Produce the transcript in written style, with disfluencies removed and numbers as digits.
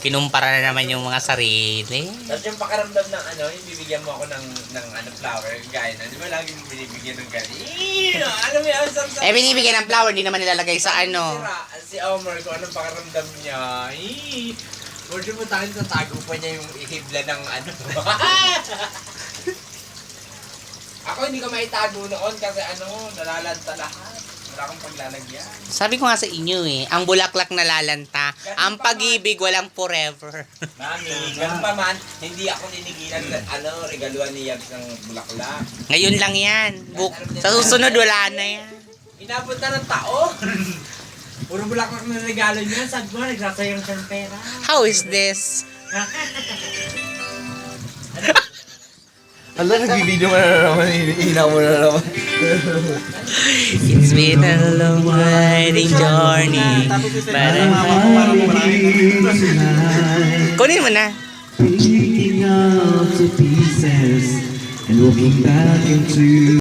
Kinumpara na naman yung mga sarili. Tapos yung pakaramdam ng ano, yung bibigyan mo ako ng ano, flower, gaya na. Di ba lagi mo binibigyan ng ganito? Ano mo yung sarap-sarap? Binibigyan ng flower, hindi naman nilalagay sa ano. Si Omar, kung anong pakaramdam niya. Pwede mo tayo sa tago pa niya yung ihibla ng ano. Ako hindi ko maitago noon kasi ano, nalalanta lahat. Wala akong paglalagyan. Sabi ko nga sa inyo ang bulaklak nalalanta. Ang pag-ibig walang forever. Mami, ganun pa man, hindi ako ninigilan sa regaluhan ni Yabs ng bulaklak. Ngayon lang yan. Sa susunod wala na yan. Inabot na ng taon. Puro bulaklak na regalo niya. Sabi mo, nagsasayang siya ng pera. How is this? Ala, nagbibideo mo na naman. Hihina mo na naman. It's been a long riding journey. Kunin mo na. Picking up the pieces and walking back into